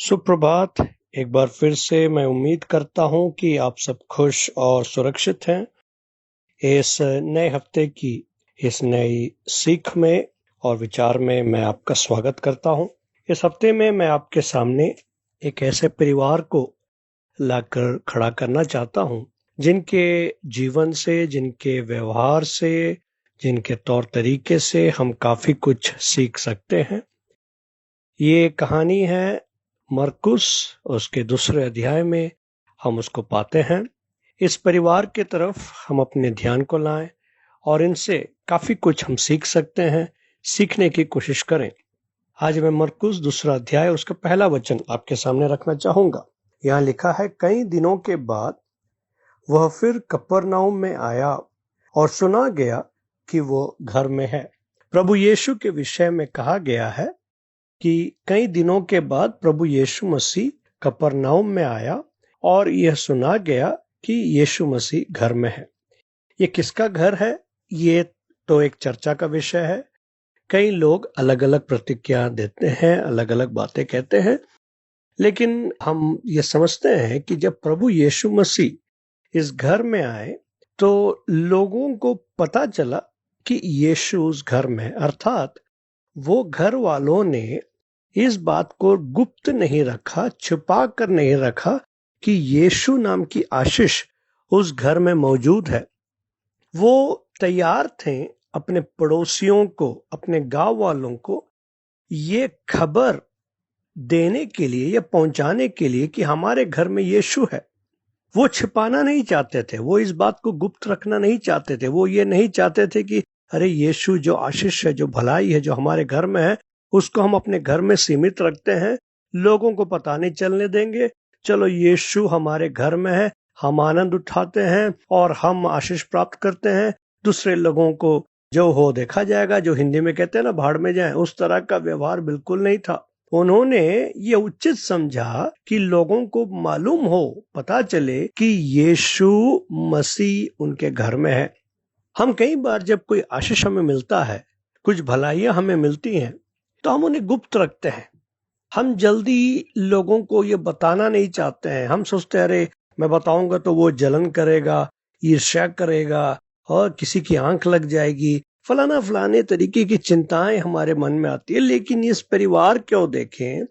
सुप्रभात। एक बार फिर से मैं उम्मीद करता हूं कि आप सब खुश और सुरक्षित हैं। इस नए हफ्ते की इस नई सीख में और विचार में मैं आपका स्वागत करता हूं। इस हफ्ते में मैं आपके सामने एक ऐसे परिवार को लाकर खड़ा करना चाहता हूं जिनके जीवन से, जिनके व्यवहार से, जिनके तौर तरीके से हम काफी कुछ सीख सकते हैं। ये कहानी है मरकुस, उसके दूसरे अध्याय में हम उसको पाते हैं। इस परिवार के तरफ हम अपने ध्यान को लाएं और इनसे काफी कुछ हम सीख सकते हैं, सीखने की कोशिश करें। आज मैं मरकुस दूसरा अध्याय उसका पहला वचन आपके सामने रखना चाहूंगा। यहाँ लिखा है, कई दिनों के बाद वह फिर कफरनहूम में आया और सुना गया कि वो घर में है। प्रभु यीशु के विषय में कहा गया है कि कई दिनों के बाद प्रभु यीशु मसीह कफरनहूम में आया और यह सुना गया कि यीशु मसीह घर में है। ये किसका घर है? ये तो एक चर्चा का विषय है। कई लोग अलग अलग प्रतिक्रिया देते हैं, अलग अलग बातें कहते हैं, लेकिन हम ये समझते हैं कि जब प्रभु यीशु मसीह इस घर में आए तो लोगों को पता चला कि यीशु उस घर में है। अर्थात वो घर वालों ने इस बात को गुप्त नहीं रखा, छुपा कर नहीं रखा कि यीशु नाम की आशीष उस घर में मौजूद है। वो तैयार थे अपने पड़ोसियों को, अपने गांव वालों को ये खबर देने के लिए या पहुंचाने के लिए कि हमारे घर में यीशु है। वो छिपाना नहीं चाहते थे, वो इस बात को गुप्त रखना नहीं चाहते थे। वो ये नहीं चाहते थे कि अरे यीशु जो आशीष है, जो भलाई है, जो हमारे घर में है, उसको हम अपने घर में सीमित रखते हैं, लोगों को पता नहीं चलने देंगे। चलो यीशु हमारे घर में है, हम आनंद उठाते हैं और हम आशीष प्राप्त करते हैं। दूसरे लोगों को जो हो देखा जाएगा, जो हिंदी में कहते हैं ना, भाड़ में जाए, उस तरह का व्यवहार बिल्कुल नहीं था। उन्होंने ये उचित समझा कि लोगों को मालूम हो, पता चले कि यीशु मसीह उनके घर में है। हम कई बार जब कोई आशीष हमें मिलता है, कुछ भलाइयां हमें मिलती हैं, तो हम उन्हें गुप्त रखते हैं। हम जल्दी लोगों को ये बताना नहीं चाहते हैं। हम सोचते हैं अरे मैं बताऊंगा तो वो जलन करेगा, ईर्ष्या करेगा और किसी की आंख लग जाएगी, फलाना फलाने तरीके की चिंताएं हमारे मन में आती है। लेकिन इस परिवार को देखें,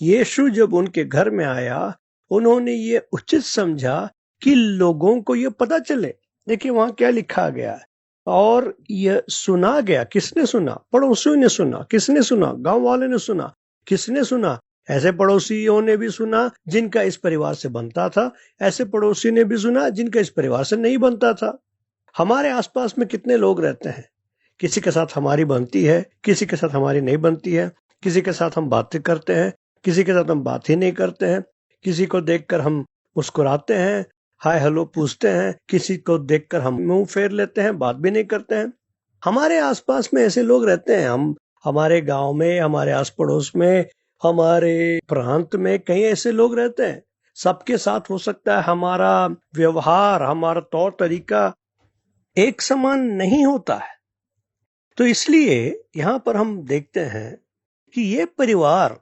यीशु जब उनके घर में आया, उन्होंने ये उचित समझा कि लोगों को ये पता चले। देखिए वहां क्या लिखा गया है, और यह सुना गया। किसने सुना? पड़ोसियों ने सुना। किसने सुना? गांव वाले ने सुना। किसने सुना? ऐसे पड़ोसियों ने भी सुना जिनका इस परिवार से बनता था, ऐसे पड़ोसी ने भी सुना जिनका इस परिवार से नहीं बनता था। हमारे आसपास में कितने लोग रहते हैं, किसी के साथ हमारी बनती है, किसी के साथ हमारी नहीं बनती है, किसी के साथ हम बातें करते हैं, किसी के साथ हम बात ही नहीं करते हैं, किसी को देखकर हम मुस्कुराते हैं, हाय हेलो पूछते हैं, किसी को देखकर हम मुंह फेर लेते हैं, बात भी नहीं करते हैं। हमारे आसपास में ऐसे लोग रहते हैं। हम हमारे गांव में, हमारे आस पड़ोस में, हमारे प्रांत में कई ऐसे लोग रहते हैं। सबके साथ हो सकता है हमारा व्यवहार, हमारा तौर तरीका एक समान नहीं होता है। तो इसलिए यहां पर हम देखते हैं कि ये परिवार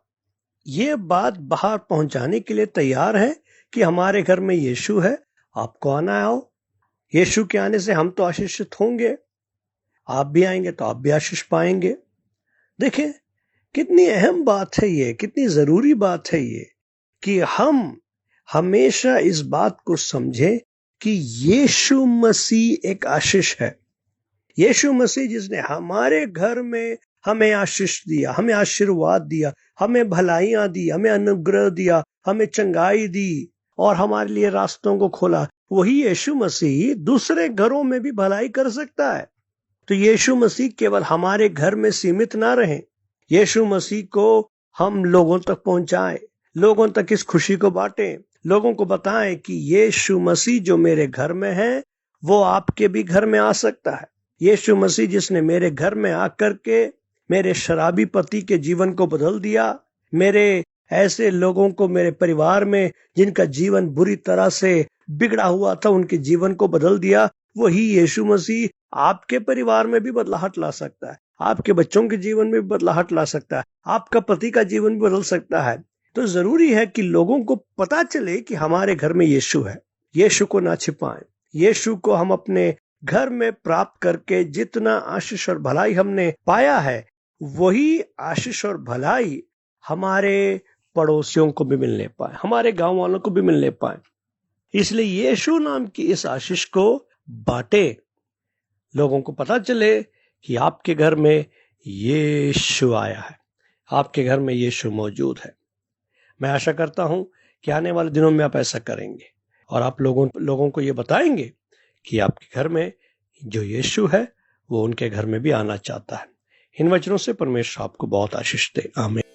ये बात बाहर पहुंचाने के लिए तैयार है कि हमारे घर में यीशु है, आपको आना आओ। यीशु के आने से हम तो आशीषित होंगे, आप भी आएंगे तो आप भी आशीष पाएंगे। देखें कितनी अहम बात है ये, कितनी जरूरी बात है ये कि हम हमेशा इस बात को समझें कि यीशु मसीह एक आशीष है। यीशु मसीह जिसने हमारे घर में हमें आशीष दिया, हमें आशीर्वाद दिया, हमें भलाइयां दी, हमें अनुग्रह दिया, हमें चंगाई दी और हमारे लिए रास्तों को खोला, वही यीशु मसीह दूसरे घरों में भी भलाई कर सकता है। तो यीशु मसीह केवल हमारे घर में सीमित ना रहे। यीशु मसीह को हम लोगों तक पहुंचाएं, लोगों तक इस खुशी को बांटें, लोगों को बताएं कि यीशु मसीह जो मेरे घर में है वो आपके भी घर में आ सकता है। यीशु मसीह जिसने मेरे घर में आकर के मेरे शराबी पति के जीवन को बदल दिया, मेरे ऐसे लोगों को मेरे परिवार में जिनका जीवन बुरी तरह से बिगड़ा हुआ था, उनके जीवन को बदल दिया, वही यीशु मसीह आपके परिवार में भी बदलाहट ला सकता है, आपके बच्चों के जीवन में भी बदलाहट ला सकता है, आपका पति का जीवन भी बदल सकता है। तो जरूरी है कि लोगों को पता चले कि हमारे घर में यीशु है। यीशु को ना छिपाएं। यीशु को हम अपने घर में प्राप्त करके जितना आशीष और भलाई हमने पाया है, वही आशीष और भलाई हमारे पड़ोसियों को भी मिलने पाए, हमारे गांव वालों को भी मिलने पाए। इसलिए यीशु नाम की इस आशीष को बांटे, लोगों को पता चले कि आपके घर में यीशु आया है, आपके घर में यीशु मौजूद है। मैं आशा करता हूं कि आने वाले दिनों में आप ऐसा करेंगे और आप लोगों को ये बताएंगे कि आपके घर में जो यीशु है वो उनके घर में भी आना चाहता है। इन वचनों से परमेश्वर आपको बहुत आशीष दे। आमीन।